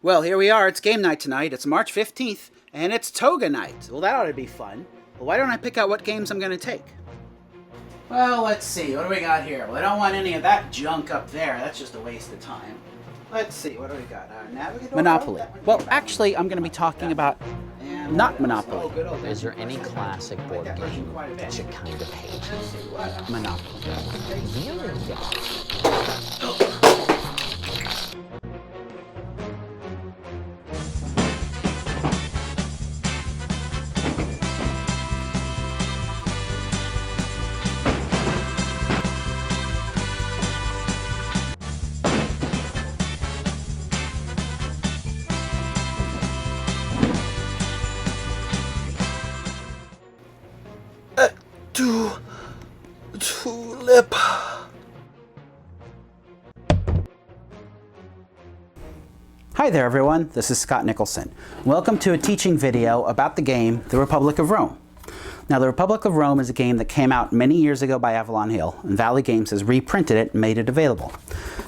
Well, here we are. It's game night tonight. It's March 15th, and it's toga night. Well, that ought to be fun. Well, why don't I pick out what games I'm going to take? Well, let's see. What do we got here? Well, I don't want any of that junk up there. That's just a waste of time. Let's see. What do we got? Navigator? Monopoly. Well, actually, I'm going to be talking about not Monopoly. Is there any classic board game that you kind of hate? Monopoly. Tulip. Hi there everyone, this is Scott Nicholson. Welcome to a teaching video about the game, The Republic of Rome. Now, The Republic of Rome is a game that came out many years ago by Avalon Hill, and Valley Games has reprinted it and made it available.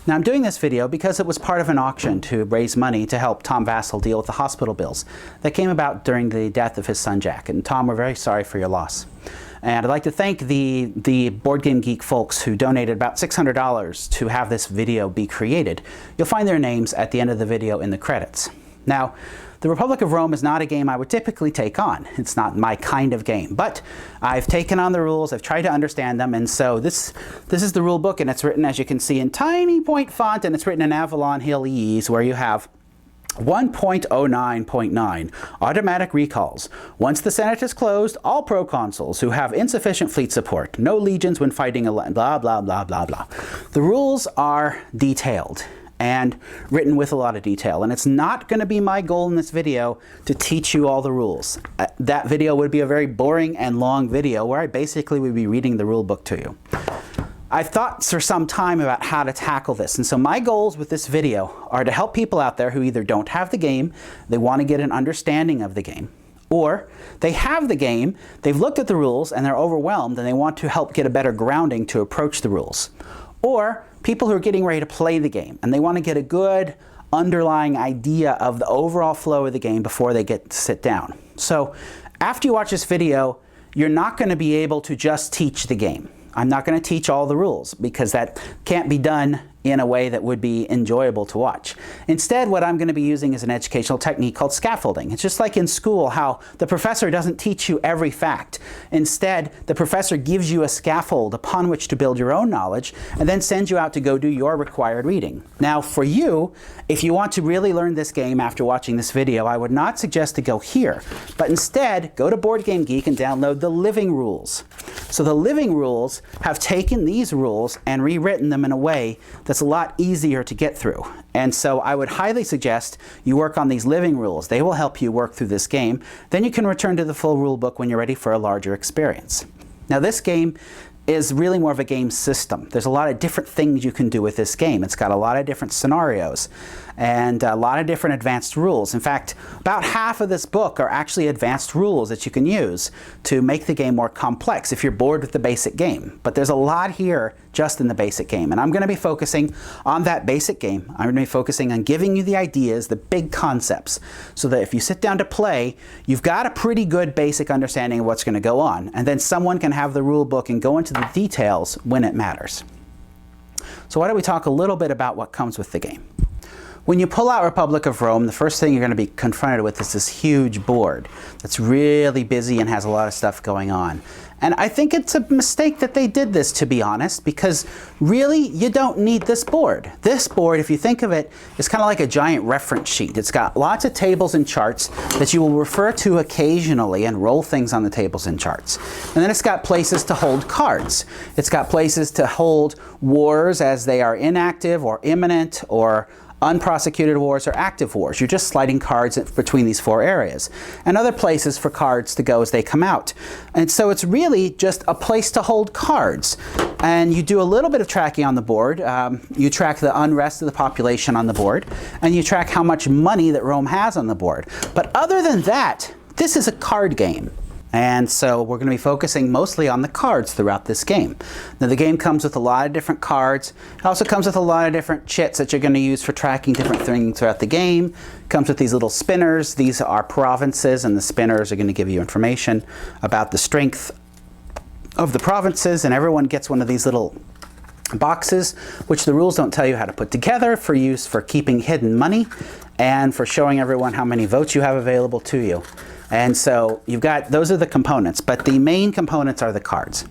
Now, I'm doing this video because it was part of an auction to raise money to help Tom Vasel deal with the hospital bills that came about during the death of his son Jack. And Tom, we're very sorry for your loss. And I'd like to thank the Board Game Geek folks who donated about $600 to have this video be created. You'll find their names at the end of the video in the credits. Now, The Republic of Rome is not a game I would typically take on. It's not my kind of game, but I've taken on the rules, I've tried to understand them, and so this is the rule book, and it's written, as you can see, in tiny point font, and it's written in Avalon Hill ease, where you have 1.09.9 automatic recalls. Once the Senate is closed, all proconsuls who have insufficient fleet support, no legions when fighting a blah blah blah blah blah. The rules are detailed and written with a lot of detail, and it's not going to be my goal in this video to teach you all the rules. That video would be a very boring and long video where I basically would be reading the rule book to you. I've thought for some time about how to tackle this, and so my goals with this video are to help people out there who either don't have the game, they want to get an understanding of the game, or they have the game, they've looked at the rules and they're overwhelmed and they want to help get a better grounding to approach the rules, or people who are getting ready to play the game and they want to get a good underlying idea of the overall flow of the game before they get to sit down. So after you watch this video, you're not going to be able to just teach the game. I'm not going to teach all the rules because that can't be done in a way that would be enjoyable to watch. Instead, what I'm going to be using is an educational technique called scaffolding. It's just like in school how the professor doesn't teach you every fact. Instead, the professor gives you a scaffold upon which to build your own knowledge and then sends you out to go do your required reading. Now, for you, if you want to really learn this game after watching this video, I would not suggest to go here, but instead go to Board Game Geek and download the living rules. So the living rules have taken these rules and rewritten them in a way that's a lot easier to get through. And so I would highly suggest you work on these living rules. They will help you work through this game. Then you can return to the full rule book when you're ready for a larger experience. Now, this game is really more of a game system. There's a lot of different things you can do with this game. It's got a lot of different scenarios and a lot of different advanced rules. In fact, about half of this book are actually advanced rules that you can use to make the game more complex if you're bored with the basic game. But there's a lot here just in the basic game, and I'm going to be focusing on that basic game. I'm going to be focusing on giving you the ideas, the big concepts, so that if you sit down to play, you've got a pretty good basic understanding of what's going to go on, and then someone can have the rule book and go into the details when it matters. So why don't we talk a little bit about what comes with the game. When you pull out Republic of Rome, the first thing you're going to be confronted with is this huge board that's really busy and has a lot of stuff going on. And I think it's a mistake that they did this, to be honest, because really you don't need this board. This board, if you think of it, is kind of like a giant reference sheet. It's got lots of tables and charts that you will refer to occasionally and roll things on the tables and charts. And then it's got places to hold cards. It's got places to hold wars as they are inactive or imminent or unprosecuted wars or active wars. You're just sliding cards between these four areas. And other places for cards to go as they come out. And so it's really just a place to hold cards. And you do a little bit of tracking on the board. You track the unrest of the population on the board. And you track how much money that Rome has on the board. But other than that, this is a card game. And so we're going to be focusing mostly on the cards throughout this game. Now the game comes with a lot of different cards. It also comes with a lot of different chits that you're going to use for tracking different things throughout the game. It comes with these little spinners. These are provinces, and the spinners are going to give you information about the strength of the provinces, and everyone gets one of these little boxes, which the rules don't tell you how to put together, for use for keeping hidden money and for showing everyone how many votes you have available to you. And so you've got, those are the components, but the main components are the cards.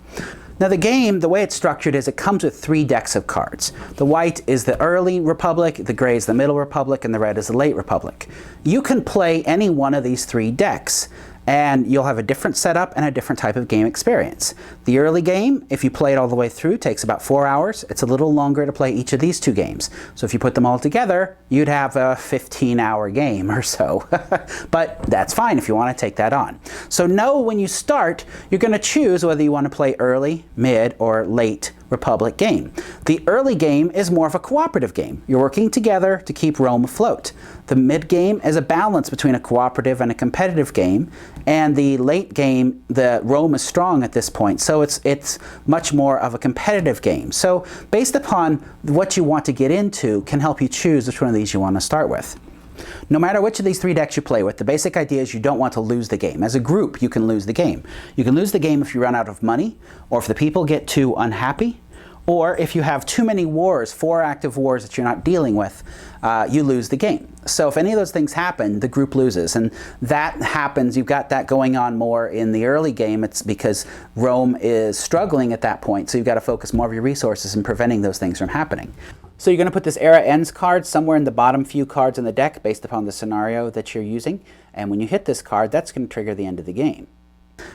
Now the game, the way it's structured is it comes with 3 decks of cards. The white is the early republic, the gray is the middle republic, and the red is the late republic. You can play any one of these 3 decks, and you'll have a different setup and a different type of game experience. The early game, if you play it all the way through, takes about 4 hours. It's a little longer to play each of these 2 games. So if you put them all together, you'd have a 15-hour game or so. But that's fine if you want to take that on. So know when you start, you're going to choose whether you want to play early, mid, or late Republic game. The early game is more of a cooperative game. You're working together to keep Rome afloat. The mid game is a balance between a cooperative and a competitive game, and the late game, the Rome is strong at this point, so it's much more of a competitive game. So based upon what you want to get into can help you choose which one of these you want to start with. No matter which of these 3 decks you play with, the basic idea is you don't want to lose the game. As a group, you can lose the game. You can lose the game if you run out of money, or if the people get too unhappy, or if you have too many wars, 4 active wars that you're not dealing with, you lose the game. So if any of those things happen, the group loses. And that happens, you've got that going on more in the early game. It's because Rome is struggling at that point, so you've got to focus more of your resources in preventing those things from happening. So you're going to put this Era Ends card somewhere in the bottom few cards in the deck based upon the scenario that you're using. And when you hit this card, that's going to trigger the end of the game.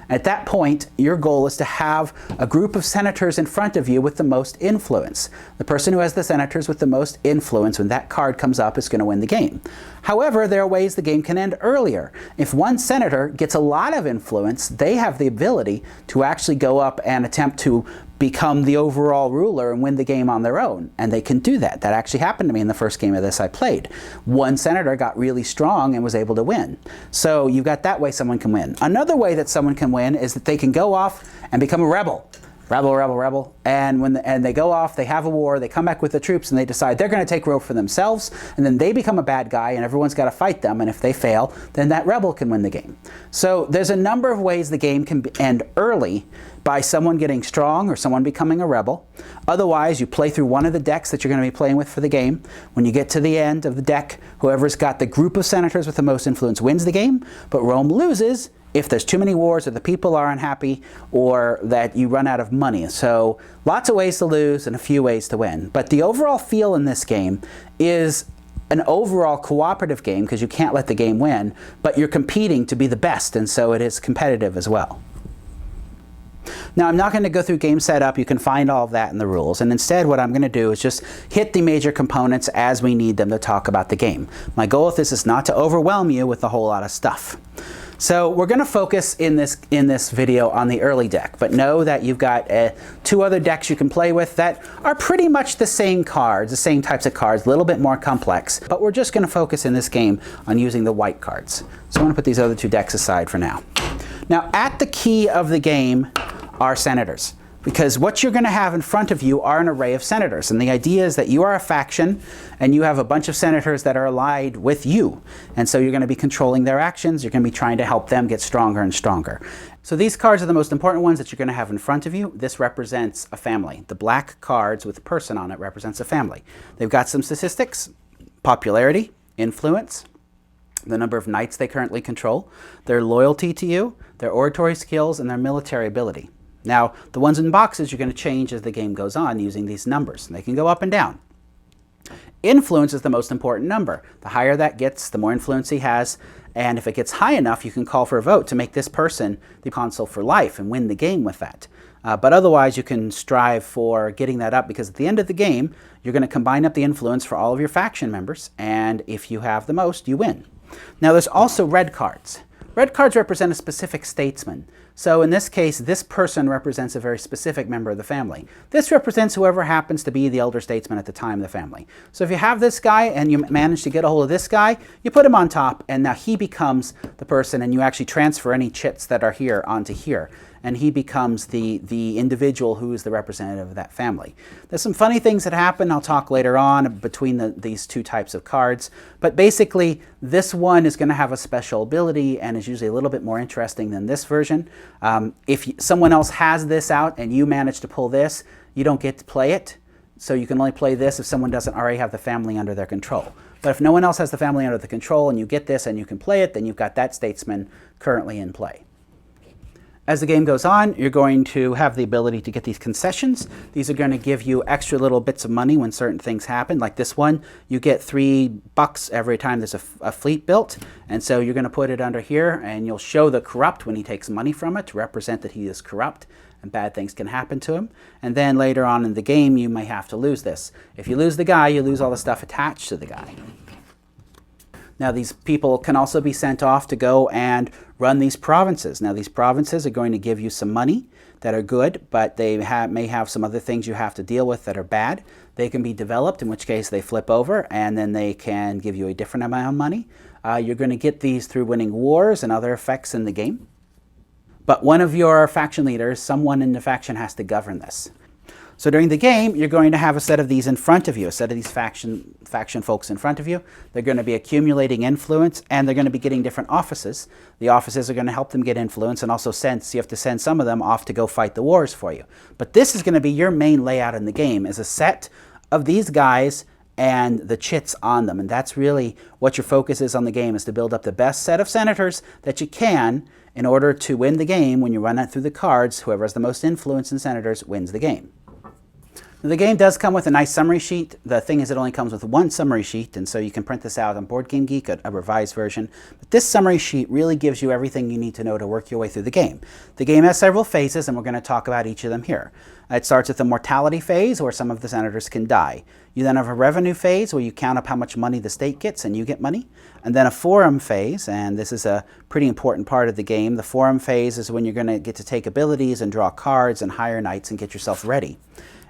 At that point, your goal is to have a group of senators in front of you with the most influence. The person who has the senators with the most influence, when that card comes up, is going to win the game. However, there are ways the game can end earlier. If one senator gets a lot of influence, they have the ability to actually go up and attempt to become the overall ruler and win the game on their own. And they can do that. That actually happened to me in the first game of this I played. One senator got really strong and was able to win. So you've got that way someone can win. Another way that someone can win is that they can go off and become a rebel. Rebel. And when they go off, they have a war, they come back with the troops, and they decide they're going to take Rome for themselves, and then they become a bad guy, and everyone's got to fight them, and if they fail, then that rebel can win the game. So there's a number of ways the game can end early by someone getting strong or someone becoming a rebel. Otherwise, you play through one of the decks that you're going to be playing with for the game. When you get to the end of the deck, whoever's got the group of senators with the most influence wins the game, but Rome loses if there's too many wars, or the people are unhappy, or that you run out of money. So lots of ways to lose and a few ways to win. But the overall feel in this game is an overall cooperative game, because you can't let the game win, but you're competing to be the best, and so it is competitive as well. Now, I'm not going to go through game setup. You can find all of that in the rules. And instead, what I'm going to do is just hit the major components as we need them to talk about the game. My goal with this is not to overwhelm you with a whole lot of stuff. So we're going to focus in this video on the early deck, but know that you've got 2 other decks you can play with that are pretty much the same cards, the same types of cards, a little bit more complex, but we're just going to focus in this game on using the white cards. So I'm going to put these other 2 decks aside for now. Now, at the key of the game are senators, because what you're going to have in front of you are an array of senators, and the idea is that you are a faction and you have a bunch of senators that are allied with you, and so you're going to be controlling their actions. You're going to be trying to help them get stronger and stronger. So these cards are the most important ones that you're going to have in front of you. This represents a family. The black cards with a person on it represents a family. They've got some statistics: popularity, influence, the number of knights they currently control, their loyalty to you, their oratory skills, and their military ability. Now, the ones in boxes you're going to change as the game goes on using these numbers. They can go up and down. Influence is the most important number. The higher that gets, the more influence he has, and if it gets high enough, you can call for a vote to make this person the consul for life and win the game with that. But otherwise, you can strive for getting that up, because at the end of the game, you're going to combine up the influence for all of your faction members, and if you have the most, you win. Now, there's also red cards. Red cards represent a specific statesman. So in this case, this person represents a very specific member of the family. This represents whoever happens to be the elder statesman at the time of the family. So if you have this guy and you manage to get a hold of this guy, you put him on top, and now he becomes the person, and you actually transfer any chits that are here onto here. And he becomes the individual who is the representative of that family. There's some funny things that happen. I'll talk later on between these two types of cards. But basically, this one is going to have a special ability and is usually a little bit more interesting than this version. If someone else has this out and you manage to pull this, you don't get to play it. So you can only play this if someone doesn't already have the family under their control. But if no one else has the family under the control and you get this and you can play it, then you've got that statesman currently in play. As the game goes on, you're going to have the ability to get these concessions. These are going to give you extra little bits of money when certain things happen. Like this one, you get $3 every time there's a fleet built. And so you're going to put it under here, and you'll show the corrupt when he takes money from it to represent that he is corrupt and bad things can happen to him. And then later on in the game, you may have to lose this. If you lose the guy, you lose all the stuff attached to the guy. Now these people can also be sent off to go and run these provinces. Now these provinces are going to give you some money that are good, but they may have some other things you have to deal with that are bad. They can be developed, in which case they flip over, and then they can give you a different amount of money. You're going to get these through winning wars and other effects in the game. But one of your faction leaders, someone in the faction, has to govern this. So during the game, you're going to have a set of these in front of you, a set of these faction folks in front of you. They're going to be accumulating influence, and they're going to be getting different offices. The offices are going to help them get influence, and also so you have to send some of them off to go fight the wars for you. But this is going to be your main layout in the game, is a set of these guys and the chits on them. And that's really what your focus is on the game, is to build up the best set of senators that you can in order to win the game. When you run that through the cards, whoever has the most influence in senators wins the game. Now, the game does come with a nice summary sheet. The thing is, it only comes with one summary sheet, and so you can print this out on Board Game Geek, a revised version. But this summary sheet really gives you everything you need to know to work your way through the game. The game has several phases, and we're going to talk about each of them here. It starts with the mortality phase, where some of the senators can die. You then have a revenue phase, where you count up how much money the state gets, and you get money. And then a forum phase, and this is a pretty important part of the game. The forum phase is when you're going to get to take abilities and draw cards and hire knights and get yourself ready.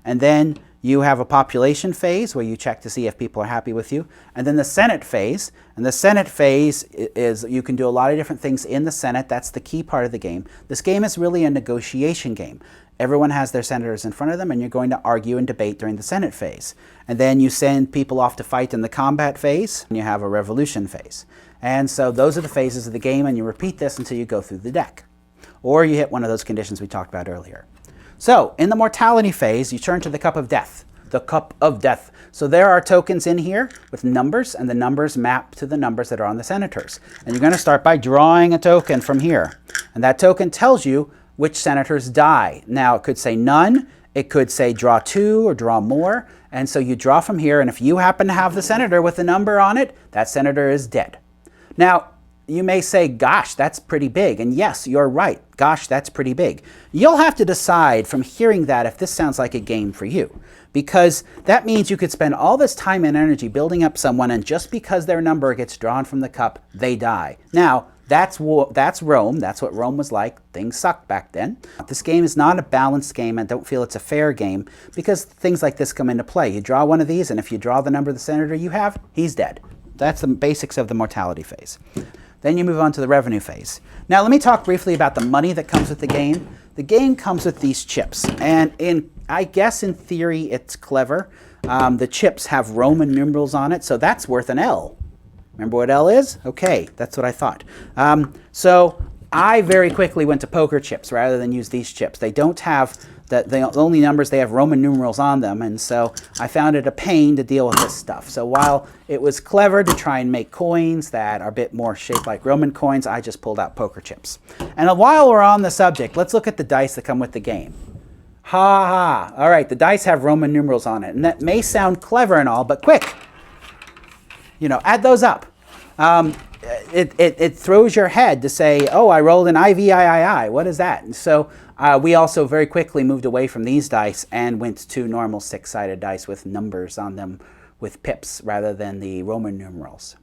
And then you have a population phase where you check to see if people are happy with you. And then the Senate phase. And the Senate phase is you can do a lot of different things in the Senate. That's the key part of the game. This game is really a negotiation game. Everyone has their senators in front of them, and you're going to argue and debate during the Senate phase. And then you send people off to fight in the combat phase, and you have a revolution phase. And so those are the phases of the game, and you repeat this until you go through the deck. Or you hit one of those conditions we talked about earlier. So, in the mortality phase, you turn to the Cup of Death. The Cup of Death. So there are tokens in here with numbers, and the numbers map to the numbers that are on the senators. And you're going to start by drawing a token from here. And that token tells you which senators die. Now, it could say none, it could say draw 2 or draw more. And so you draw from here, and if you happen to have the senator with the number on it, that senator is dead. Now, you may say, gosh, that's pretty big. And yes, you're right. Gosh, that's pretty big. You'll have to decide from hearing that if this sounds like a game for you. Because that means you could spend all this time and energy building up someone, and just because their number gets drawn from the cup, they die. Now, that's Rome. That's what Rome was like. Things sucked back then. This game is not a balanced game. I don't feel it's a fair game because things like this come into play. You draw one of these, and if you draw the number of the senator you have, he's dead. That's the basics of the mortality phase. Then you move on to the revenue phase. Now let me talk briefly about the money that comes with the game. The game comes with these chips, and I guess in theory it's clever. The chips have Roman numerals on it, so that's worth an L. Remember what L is? Okay, that's what I thought. So I very quickly went to poker chips rather than use these chips. They don't have the only numbers, they have Roman numerals on them, and so I found it a pain to deal with this stuff. So while it was clever to try and make coins that are a bit more shaped like Roman coins, I just pulled out poker chips. And while we're on the subject, let's look at the dice that come with the game. Ha ha. All right, the dice have Roman numerals on it, and that may sound clever and all, but quick, add those up. It throws your head to say, oh, I rolled an III. What is that? And so we also very quickly moved away from these dice and went to normal 6-sided dice with numbers on them with pips rather than the Roman numerals.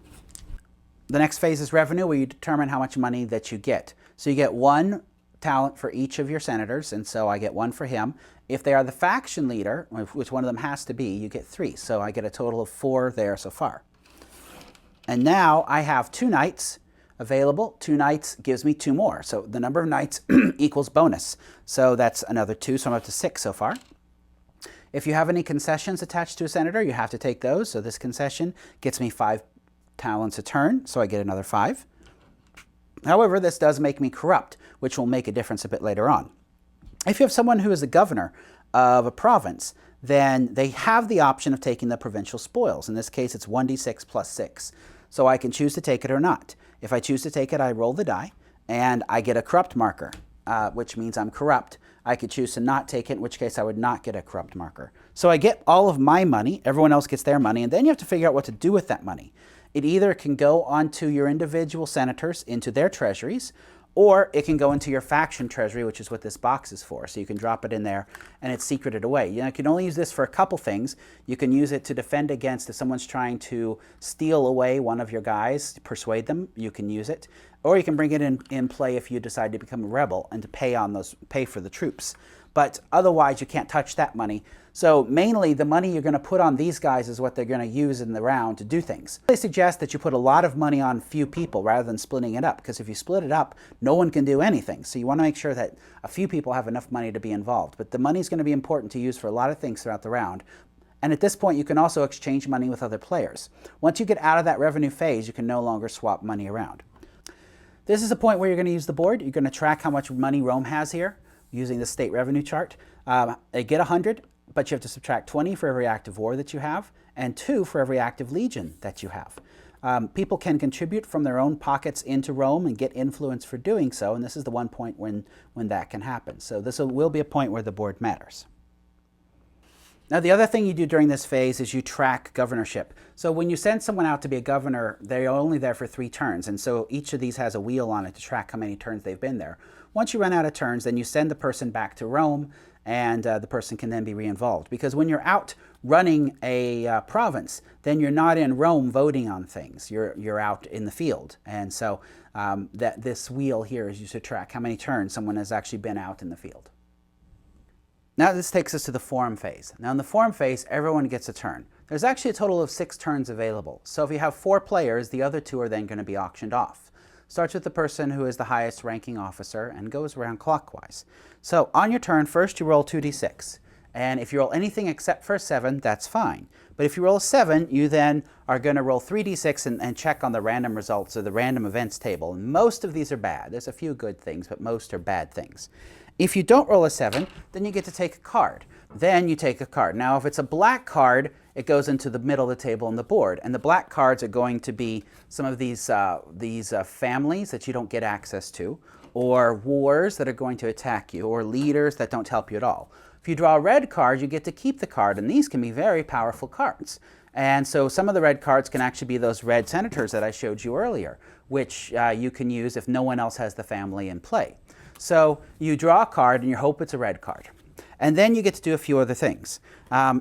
The next phase is revenue, where you determine how much money that you get. So you get 1 talent for each of your senators, and so I get 1 for him. If they are the faction leader, which one of them has to be, you get 3. So I get a total of 4 there so far. And now I have 2 knights available. 2 knights gives me 2 more. So the number of knights equals bonus. So that's another 2, so I'm up to 6 so far. If you have any concessions attached to a senator, you have to take those. So this concession gets me 5 talents a turn, so I get another 5. However, this does make me corrupt, which will make a difference a bit later on. If you have someone who is the governor of a province, then they have the option of taking the provincial spoils. In this case, it's 1d6 plus 6. So I can choose to take it or not. If I choose to take it, I roll the die, and I get a corrupt marker, which means I'm corrupt. I could choose to not take it, in which case I would not get a corrupt marker. So I get all of my money, everyone else gets their money, and then you have to figure out what to do with that money. It either can go onto your individual senators into their treasuries, or it can go into your faction treasury, which is what this box is for. So you can drop it in there and it's secreted away. You can only use this for a couple things. You can use it to defend against if someone's trying to steal away one of your guys, persuade them, you can use it. Or you can bring it in play if you decide to become a rebel and to pay for the troops. But otherwise you can't touch that money. So mainly the money you're going to put on these guys is what they're going to use in the round to do things. They suggest that you put a lot of money on few people rather than splitting it up, because if you split it up, no one can do anything. So you want to make sure that a few people have enough money to be involved. But the money is going to be important to use for a lot of things throughout the round. And at this point, you can also exchange money with other players. Once you get out of that revenue phase, you can no longer swap money around. This is a point where you're going to use the board. You're going to track how much money Rome has here using the state revenue chart. They get 100. But you have to subtract 20 for every active war that you have, and 2 for every active legion that you have. People can contribute from their own pockets into Rome and get influence for doing so, and this is the one point when that can happen. So this will be a point where the board matters. Now the other thing you do during this phase is you track governorship. So when you send someone out to be a governor, they're only there for 3 turns, and so each of these has a wheel on it to track how many turns they've been there. Once you run out of turns, then you send the person back to Rome, and the person can then be re-involved. Because when you're out running a province, then you're not in Rome voting on things. You're out in the field. And so this wheel here is used to track how many turns someone has actually been out in the field. Now this takes us to the forum phase. Now in the forum phase, everyone gets a turn. There's actually a total of 6 turns available. So if you have 4 players, the other 2 are then going to be auctioned off. Starts with the person who is the highest ranking officer and goes around clockwise. So on your turn, first you roll 2d6. And if you roll anything except for a 7, that's fine. But if you roll a 7, you then are going to roll 3d6 and check on the random results or the random events table. And most of these are bad. There's a few good things, but most are bad things. If you don't roll a 7, then you get to take a card. Then you take a card. Now if it's a black card, it goes into the middle of the table on the board. And the black cards are going to be some of these families that you don't get access to, or wars that are going to attack you, or leaders that don't help you at all. If you draw a red card, you get to keep the card, and these can be very powerful cards. And so some of the red cards can actually be those red senators that I showed you earlier, which you can use if no one else has the family in play. So you draw a card and you hope it's a red card. And then you get to do a few other things.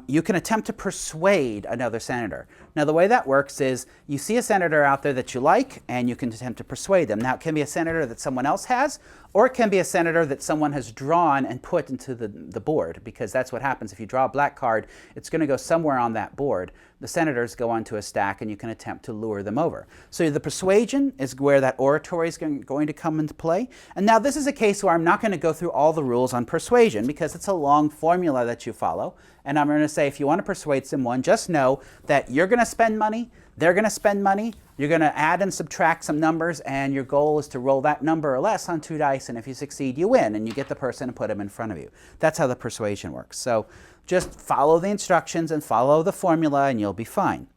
You can attempt to persuade another senator. Now the way that works is you see a senator out there that you like and you can attempt to persuade them. Now it can be a senator that someone else has, or it can be a senator that someone has drawn and put into the board, because that's what happens. If you draw a black card, it's going to go somewhere on that board. The senators go onto a stack and you can attempt to lure them over. So the persuasion is where that oratory is going to come into play. And now this is a case where I'm not going to go through all the rules on persuasion because it's a long formula that you follow. And I'm going to say if you want to persuade someone, just know that you're going to spend money, they're going to spend money, you're going to add and subtract some numbers, and your goal is to roll that number or less on 2 dice, and if you succeed, you win, and you get the person and put them in front of you. That's how the persuasion works. So just follow the instructions and follow the formula, and you'll be fine.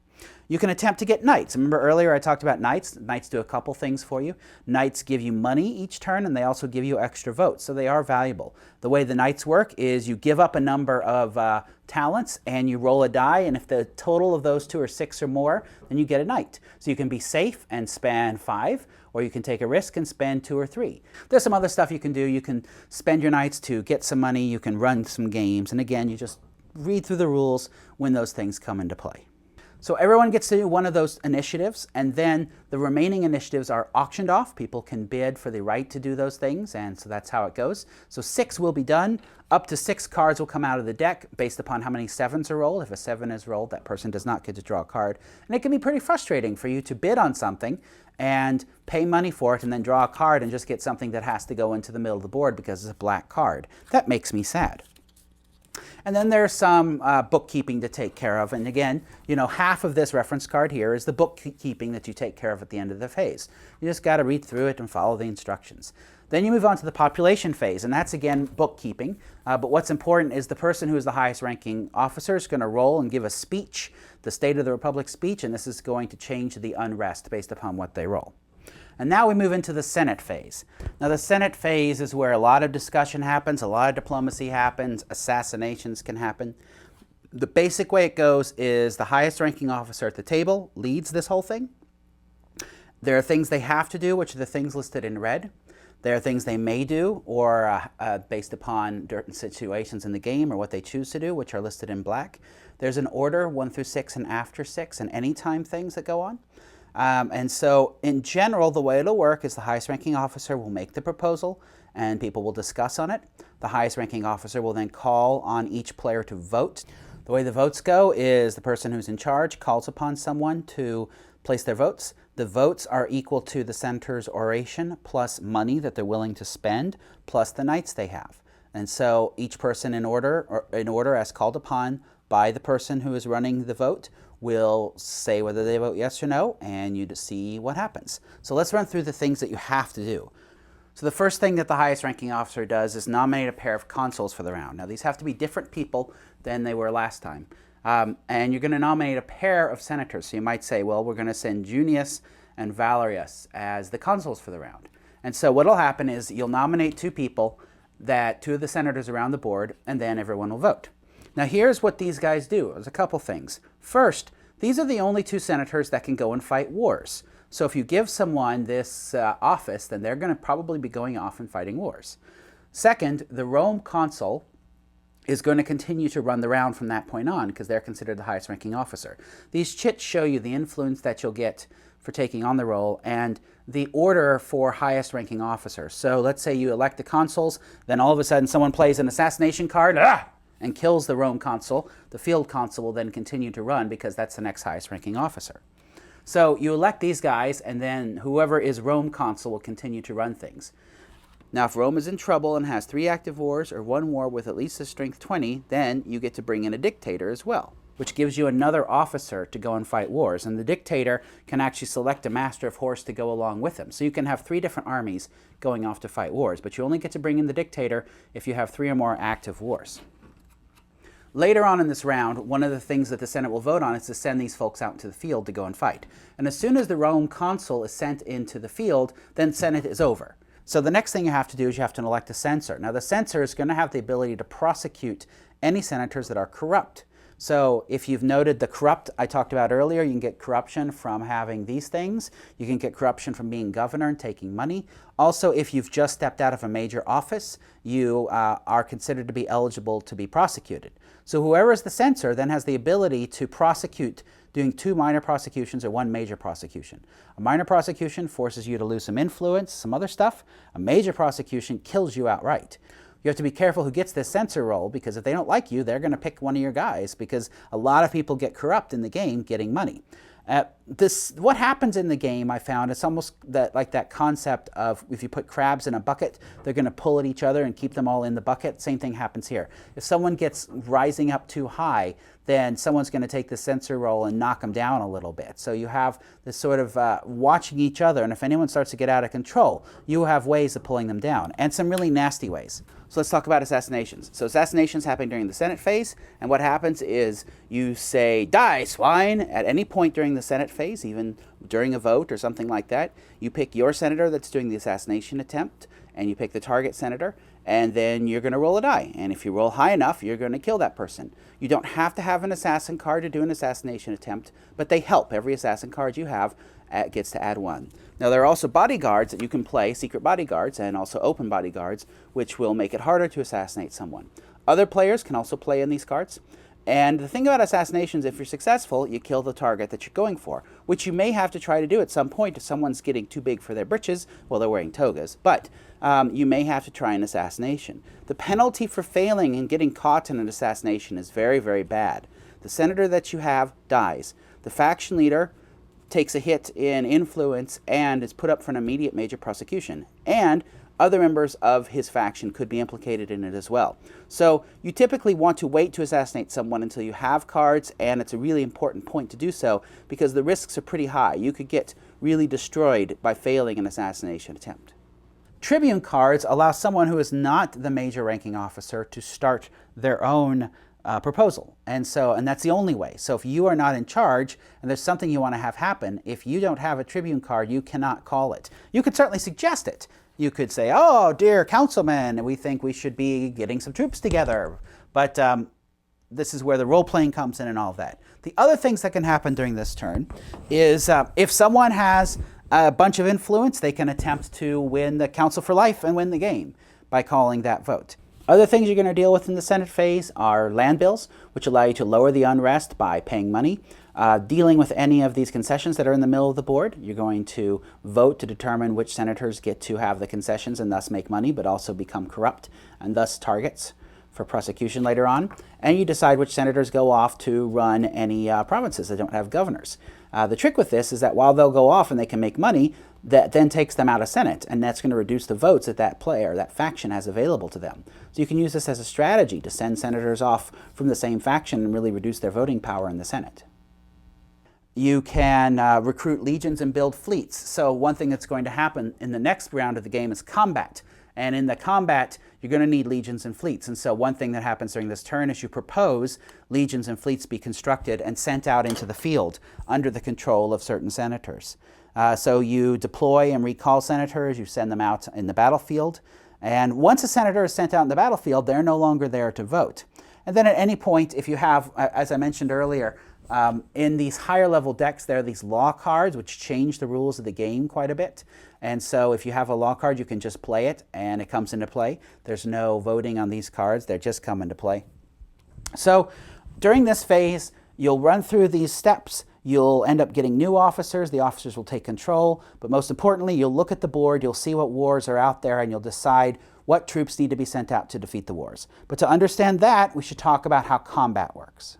You can attempt to get knights. Remember earlier I talked about knights. Knights do a couple things for you. Knights give you money each turn, and they also give you extra votes, so they are valuable. The way the knights work is you give up a number of talents and you roll a die, and if the total of those 2 are 6 or more, then you get a knight. So you can be safe and spend 5, or you can take a risk and spend 2 or 3. There's some other stuff you can do. You can spend your knights to get some money, you can run some games, and again, you just read through the rules when those things come into play. So everyone gets to do one of those initiatives, and then the remaining initiatives are auctioned off. People can bid for the right to do those things, and so that's how it goes. So 6 will be done. Up to 6 cards will come out of the deck based upon how many 7s are rolled. If a 7 is rolled, that person does not get to draw a card. And it can be pretty frustrating for you to bid on something and pay money for it and then draw a card and just get something that has to go into the middle of the board because it's a black card. That makes me sad. And then there's some bookkeeping to take care of. And again, you know, half of this reference card here is the bookkeeping that you take care of at the end of the phase. You just got to read through it and follow the instructions. Then you move on to the population phase, and that's again bookkeeping. But what's important is the person who is the highest ranking officer is going to roll and give a speech, the State of the Republic speech, and this is going to change the unrest based upon what they roll. And now we move into the Senate phase. Now the Senate phase is where a lot of discussion happens, a lot of diplomacy happens, assassinations can happen. The basic way it goes is the highest ranking officer at the table leads this whole thing. There are things they have to do, which are the things listed in red. There are things they may do, or based upon certain situations in the game or what they choose to do, which are listed in black. There's an order, 1 through 6 and after 6, and anytime things that go on. And so in general, the way it'll work is the highest ranking officer will make the proposal and people will discuss on it. The highest ranking officer will then call on each player to vote. The way the votes go is the person who's in charge calls upon someone to place their votes. The votes are equal to the senator's oration plus money that they're willing to spend plus the knights they have. And so each person in order as called upon by the person who is running the vote will say whether they vote yes or no, and you see what happens. So let's run through the things that you have to do. So the first thing that the highest ranking officer does is nominate a pair of consuls for the round. Now these have to be different people than they were last time. And you're going to nominate a pair of senators. So you might say, well, we're going to send Junius and Valerius as the consuls for the round. And so what will happen is you'll nominate 2 people, two of the senators around the board, and then everyone will vote. Now here's what these guys do. There's a couple things. First, these are the only 2 senators that can go and fight wars. So if you give someone this office, then they're going to probably be going off and fighting wars. Second, the Rome consul is going to continue to run the round from that point on because they're considered the highest ranking officer. These chits show you the influence that you'll get for taking on the role and the order for highest ranking officer. So let's say you elect the consuls, then all of a sudden someone plays an assassination card, and kills the Rome consul. The field consul will then continue to run because that's the next highest ranking officer. So you elect these guys, and then whoever is Rome consul will continue to run things. Now if Rome is in trouble and has 3 active wars or 1 war with at least a strength 20, then you get to bring in a dictator as well, which gives you another officer to go and fight wars. And the dictator can actually select a master of horse to go along with him. So you can have 3 different armies going off to fight wars, but you only get to bring in the dictator if you have 3 or more active wars. Later on in this round, one of the things that the Senate will vote on is to send these folks out into the field to go and fight. And as soon as the Rome consul is sent into the field, then Senate is over. So the next thing you have to do is you have to elect a censor. Now the censor is going to have the ability to prosecute any senators that are corrupt. So if you've noted the corrupt I talked about earlier, you can get corruption from having these things. You can get corruption from being governor and taking money. Also, if you've just stepped out of a major office, you are considered to be eligible to be prosecuted. So whoever is the censor then has the ability to prosecute doing 2 minor prosecutions or 1 major prosecution. A minor prosecution forces you to lose some influence, some other stuff. A major prosecution kills you outright. You have to be careful who gets this censor role, because if they don't like you, they're going to pick one of your guys, because a lot of people get corrupt in the game getting money. What happens in the game, I found, it's almost like that concept of if you put crabs in a bucket, they're going to pull at each other and keep them all in the bucket. Same thing happens here. If someone gets rising up too high, then someone's going to take the censor role and knock them down a little bit. So you have this sort of watching each other, and if anyone starts to get out of control, you have ways of pulling them down, and some really nasty ways. So let's talk about assassinations. So assassinations happen during the Senate phase, and what happens is you say, "Die, swine," at any point during the Senate phase, even during a vote or something like that. You pick your senator that's doing the assassination attempt, and you pick the target senator, and then you're going to roll a die. And if you roll high enough, you're going to kill that person. You don't have to have an assassin card to do an assassination attempt, but they help. Every assassin card you have gets to add 1. Now there are also bodyguards that you can play, secret bodyguards, and also open bodyguards, which will make it harder to assassinate someone. Other players can also play in these cards. And the thing about assassinations, if you're successful, you kill the target that you're going for, which you may have to try to do at some point if someone's getting too big for their britches. Well, they're wearing togas, but you may have to try an assassination. The penalty for failing and getting caught in an assassination is very, very bad. The senator that you have dies. The faction leader takes a hit in influence and is put up for an immediate major prosecution. And other members of his faction could be implicated in it as well. So you typically want to wait to assassinate someone until you have cards, and it's a really important point to do so because the risks are pretty high. You could get really destroyed by failing an assassination attempt. Tribune cards allow someone who is not the major ranking officer to start their own proposal. And that's the only way. So if you are not in charge and there's something you want to have happen, if you don't have a Tribune card, you cannot call it. You could certainly suggest it. You could say, oh, dear councilman, we think we should be getting some troops together. But this is where the role-playing comes in and all of that. The other things that can happen during this turn is if someone has a bunch of influence, they can attempt to win the council for life and win the game by calling that vote. Other things you're going to deal with in the Senate phase are land bills, which allow you to lower the unrest by paying money. Dealing with any of these concessions that are in the middle of the board, you're going to vote to determine which senators get to have the concessions and thus make money, but also become corrupt and thus targets for prosecution later on. And you decide which senators go off to run any provinces that don't have governors. The trick with this is that while they'll go off and they can make money, that then takes them out of Senate, and that's going to reduce the votes that player, that faction has available to them. So you can use this as a strategy to send senators off from the same faction and really reduce their voting power in the Senate. You can recruit legions and build fleets. So one thing that's going to happen in the next round of the game is combat. And in the combat, you're going to need legions and fleets. And so one thing that happens during this turn is you propose legions and fleets be constructed and sent out into the field under the control of certain senators. So you deploy and recall senators, you send them out in the battlefield. And once a senator is sent out in the battlefield, they're no longer there to vote. And then at any point, if you have, as I mentioned earlier, in these higher level decks, there are these law cards which change the rules of the game quite a bit. And so if you have a law card, you can just play it and it comes into play. There's no voting on these cards, they just come into play. So during this phase, you'll run through these steps. You'll end up getting new officers. The officers will take control. But most importantly, you'll look at the board, you'll see what wars are out there, and you'll decide what troops need to be sent out to defeat the wars. But to understand that, we should talk about how combat works.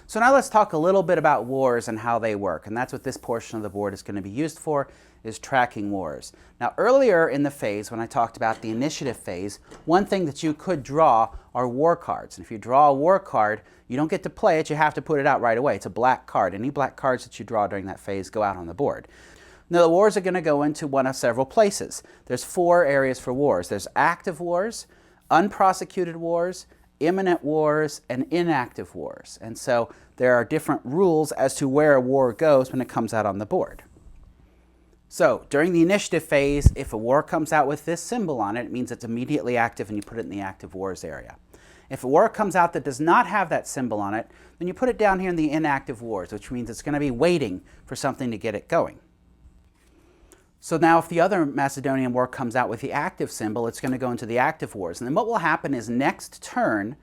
So now let's talk a little bit about wars and how they work. And that's what this portion of the board is going to be used for, is tracking wars. Now earlier in the phase, when I talked about the initiative phase, one thing that you could draw are war cards. And if you draw a war card, you don't get to play it, you have to put it out right away. It's a black card. Any black cards that you draw during that phase go out on the board. Now the wars are going to go into one of several places. There's 4 areas for wars. There's active wars, unprosecuted wars, imminent wars, and inactive wars. And so there are different rules as to where a war goes when it comes out on the board. So during the initiative phase, if a war comes out with this symbol on it, it means it's immediately active and you put it in the active wars area. If a war comes out that does not have that symbol on it, then you put it down here in the inactive wars, which means it's going to be waiting for something to get it going. So now if the other Macedonian war comes out with the active symbol, it's going to go into the active wars. And then what will happen is next turn,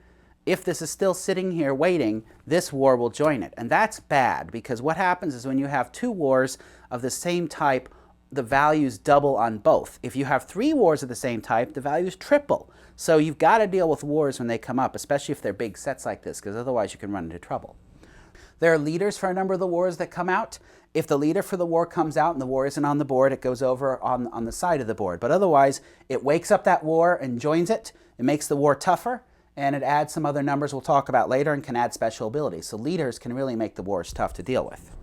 if this is still sitting here waiting, this war will join it. And that's bad, because what happens is when you have 2 wars of the same type, the values double on both. If you have 3 wars of the same type, the values triple. So you've got to deal with wars when they come up, especially if they're big sets like this, because otherwise you can run into trouble. There are leaders for a number of the wars that come out. If the leader for the war comes out and the war isn't on the board, it goes over on the side of the board. But otherwise, it wakes up that war and joins it. It makes the war tougher, and it adds some other numbers we'll talk about later and can add special abilities. So leaders can really make the wars tough to deal with.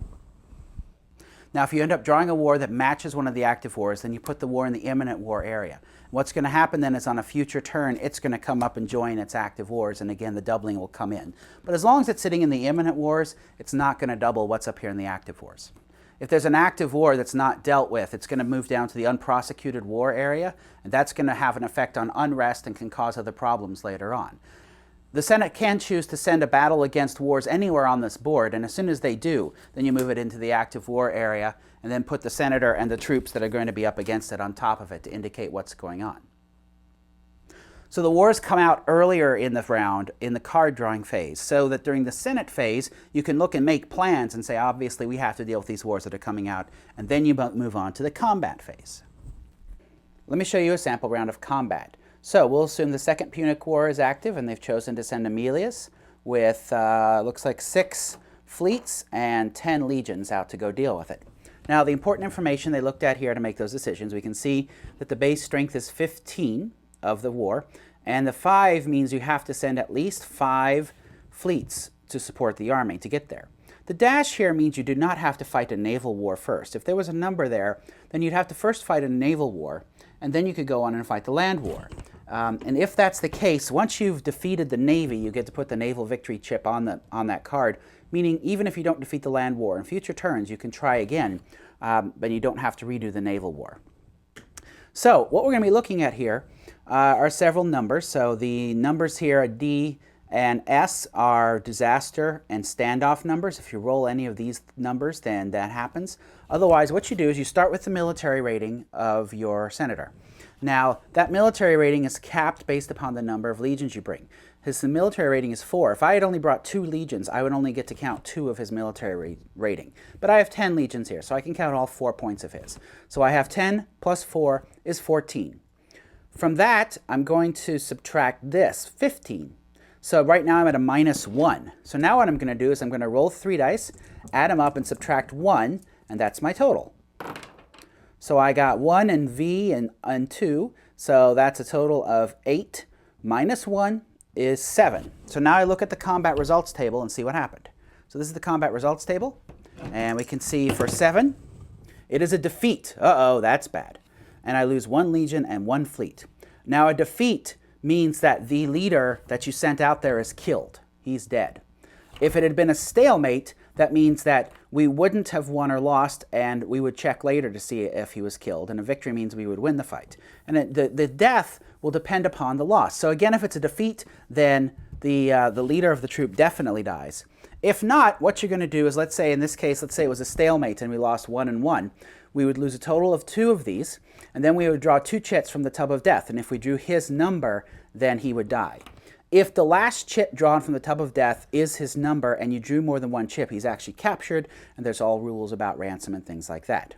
Now, if you end up drawing a war that matches one of the active wars, then you put the war in the imminent war area. What's going to happen then is on a future turn, it's going to come up and join its active wars, and again, the doubling will come in. But as long as it's sitting in the imminent wars, it's not going to double what's up here in the active wars. If there's an active war that's not dealt with, it's going to move down to the unprosecuted war area, and that's going to have an effect on unrest and can cause other problems later on. The Senate can choose to send a battle against wars anywhere on this board, and as soon as they do, then you move it into the active war area and then put the senator and the troops that are going to be up against it on top of it to indicate what's going on. So the wars come out earlier in the round in the card drawing phase, so that during the Senate phase, you can look and make plans and say, obviously, we have to deal with these wars that are coming out, and then you move on to the combat phase. Let me show you a sample round of combat. So we'll assume the Second Punic War is active, and they've chosen to send Aemilius with, looks like 6 fleets and 10 legions out to go deal with it. Now, the important information they looked at here to make those decisions, we can see that the base strength is 15 of the war, and the 5 means you have to send at least 5 fleets to support the army to get there. The dash here means you do not have to fight a naval war first. If there was a number there, then you'd have to first fight a naval war, and then you could go on and fight the land war. And if that's the case, once you've defeated the Navy, you get to put the naval victory chip on that card, meaning even if you don't defeat the land war, in future turns you can try again, but you don't have to redo the naval war. So what we're going to be looking at here are several numbers. So the numbers here, D and S, are disaster and standoff numbers. If you roll any of these numbers, then that happens. Otherwise, what you do is you start with the military rating of your senator. Now, that military rating is capped based upon the number of legions you bring. His military rating is 4. If I had only brought 2 legions, I would only get to count 2 of his military rating. But I have 10 legions here, so I can count all 4 points of his. So I have 10 plus 4 is 14. From that, I'm going to subtract this, 15. So right now I'm at a -1. So now what I'm going to do is I'm going to roll 3 dice, add them up, and subtract 1, and that's my total. So I got 1 and V and 2, so that's a total of 8 minus 1 is 7. So now I look at the combat results table and see what happened. So this is the combat results table, and we can see for 7, it is a defeat. Uh-oh, that's bad. And I lose 1 legion and 1 fleet. Now a defeat means that the leader that you sent out there is killed. He's dead. If it had been a stalemate, that means that we wouldn't have won or lost, and we would check later to see if he was killed. And a victory means we would win the fight. And the death will depend upon the loss. So again, if it's a defeat, then the leader of the troop definitely dies. If not, what you're going to do is, let's say in this case, let's say it was a stalemate and we lost 1 and 1. We would lose a total of 2 of these, and then we would draw 2 chits from the tub of death. And if we drew his number, then he would die. If the last chip drawn from the tub of death is his number and you drew more than 1 chip, he's actually captured, and there's all rules about ransom and things like that.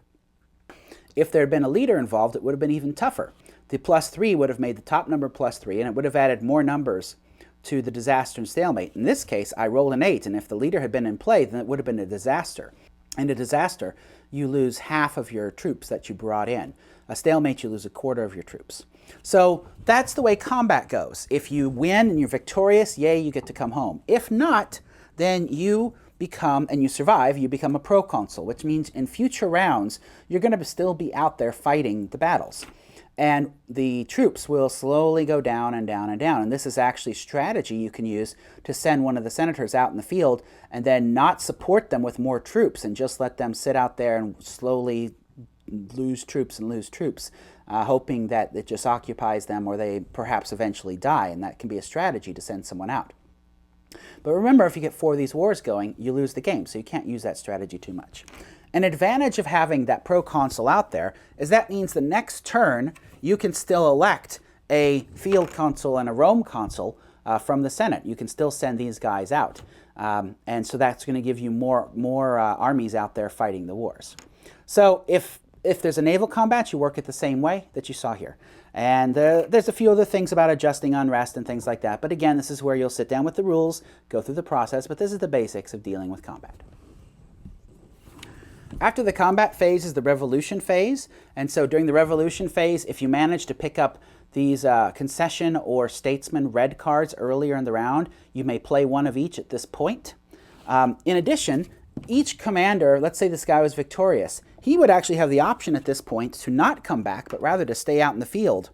If there had been a leader involved, it would have been even tougher. The +3 would have made the top number +3, and it would have added more numbers to the disaster and stalemate. In this case, I rolled an 8, and if the leader had been in play, then it would have been a disaster. In a disaster, you lose half of your troops that you brought in. A stalemate, you lose a quarter of your troops. So that's the way combat goes. If you win and you're victorious, yay, you get to come home. If not, then you become, and you survive, you become a proconsul, which means in future rounds, you're going to still be out there fighting the battles. And the troops will slowly go down and down and down. And this is actually strategy you can use to send one of the senators out in the field and then not support them with more troops and just let them sit out there and slowly lose troops and lose troops, hoping that it just occupies them or they perhaps eventually die. And that can be a strategy to send someone out. But remember, if you get 4 of these wars going, you lose the game. So you can't use that strategy too much. An advantage of having that proconsul out there is that means the next turn you can still elect a field consul and a Rome consul from the Senate. You can still send these guys out. And so that's going to give you more armies out there fighting the wars. So if there's a naval combat, you work it the same way that you saw here. And there's a few other things about adjusting unrest and things like that. But again, this is where you'll sit down with the rules, go through the process, but this is the basics of dealing with combat. After the combat phase is the revolution phase. And so during the revolution phase, if you manage to pick up these concession or statesman red cards earlier in the round, you may play one of each at this point. In addition, each commander, let's say this guy was victorious, he would actually have the option at this point to not come back, but rather to stay out in the field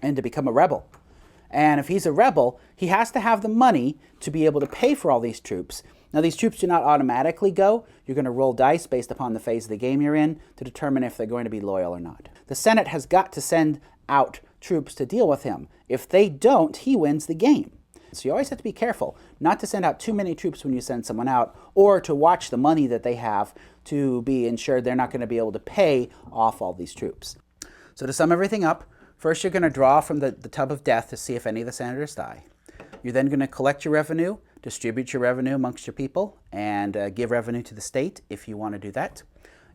and to become a rebel. And if he's a rebel, he has to have the money to be able to pay for all these troops. Now, these troops do not automatically go. You're going to roll dice based upon the phase of the game you're in to determine if they're going to be loyal or not. The Senate has got to send out troops to deal with him. If they don't, he wins the game. So you always have to be careful not to send out too many troops when you send someone out, or to watch the money that they have to be ensured they're not going to be able to pay off all these troops. So to sum everything up, First, you're going to draw from the tub of death to see if any of the senators die. You're then going to collect your revenue, distribute your revenue amongst your people, and give revenue to the state if you want to do that.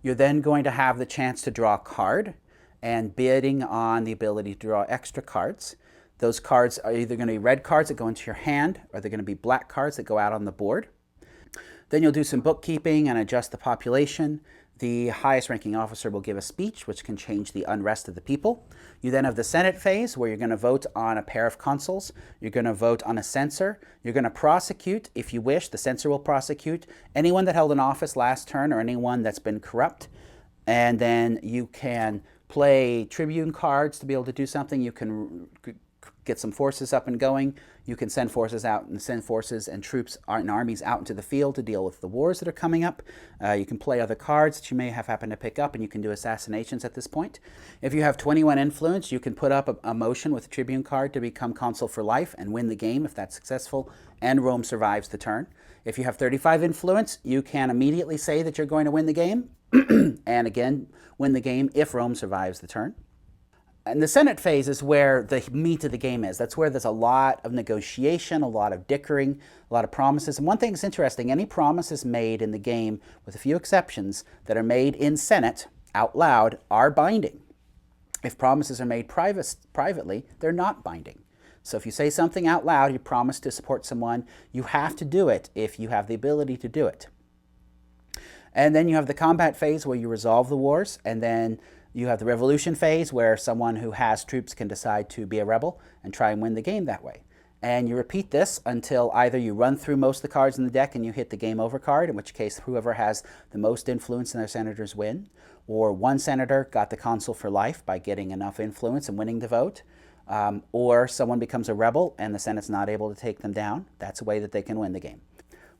You're then going to have the chance to draw a card and bidding on the ability to draw extra cards. Those cards are either going to be red cards that go into your hand, or they're going to be black cards that go out on the board. Then you'll do some bookkeeping and adjust the population. The highest ranking officer will give a speech, which can change the unrest of the people. You then have the Senate phase, where you're going to vote on a pair of consuls. You're going to vote on a censor. You're going to prosecute, if you wish. The censor will prosecute anyone that held an office last turn or anyone that's been corrupt. And then you can play tribune cards to be able to do something. You can get some forces up and going. You can send forces out and send forces and troops and armies out into the field to deal with the wars that are coming up. You can play other cards that you may have happened to pick up, and you can do assassinations at this point. If you have 21 influence, you can put up a motion with a tribune card to become consul for life and win the game if that's successful, and Rome survives the turn. If you have 35 influence, you can immediately say that you're going to win the game, and again, win the game if Rome survives the turn. And the Senate phase is where the meat of the game is. That's where there's a lot of negotiation, a lot of dickering, a lot of promises. And one thing that's interesting, any promises made in the game, with a few exceptions, that are made in Senate out loud are binding. If promises are made privately, they're not binding. So if you say something out loud, you promise to support someone, you have to do it if you have the ability to do it. And then you have the combat phase where you resolve the wars, and then you have the revolution phase where someone who has troops can decide to be a rebel and try and win the game that way. And you repeat this until either you run through most of the cards in the deck and you hit the game over card, in which case whoever has the most influence in their senators win, or one senator got the consul for life by getting enough influence and winning the vote, or someone becomes a rebel and the Senate's not able to take them down. That's a way that they can win the game.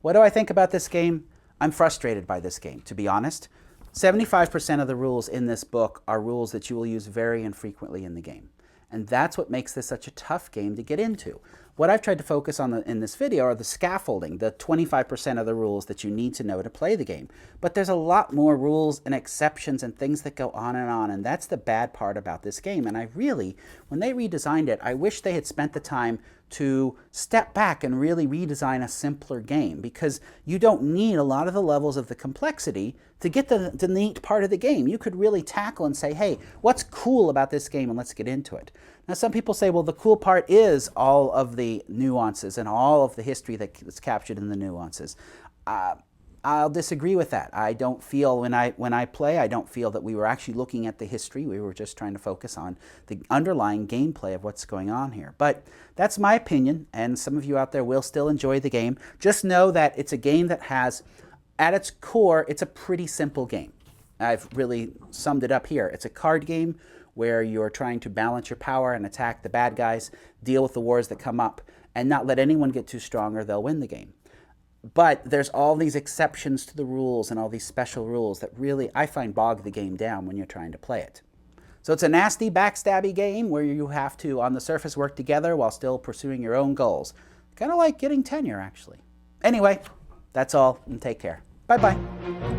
What do I think about this game? I'm frustrated by this game, to be honest. 75% of the rules in this book are rules that you will use very infrequently in the game. And that's what makes this such a tough game to get into. What I've tried to focus on in this video are the scaffolding, the 25% of the rules that you need to know to play the game. But there's a lot more rules and exceptions and things that go on, and that's the bad part about this game. And I really, when they redesigned it, I wish they had spent the time to step back and really redesign a simpler game, because you don't need a lot of the levels of the complexity to get the neat part of the game. You could really tackle and say, hey, what's cool about this game, and let's get into it. Now, some people say, well, the cool part is all of the nuances and all of the history that's captured in the nuances. I'll disagree with that. I don't feel, when I play, I don't feel that we were actually looking at the history. We were just trying to focus on the underlying gameplay of what's going on here. But that's my opinion, and some of you out there will still enjoy the game. Just know that it's a game that has, at its core, it's a pretty simple game. I've really summed it up here. It's a card game where you're trying to balance your power and attack the bad guys, deal with the wars that come up, and not let anyone get too strong or they'll win the game. But there's all these exceptions to the rules and all these special rules that really, I find, bog the game down when you're trying to play it. So it's a nasty, backstabby game where you have to, on the surface, work together while still pursuing your own goals. Kind of like getting tenure, actually. Anyway, that's all, and take care. Bye-bye.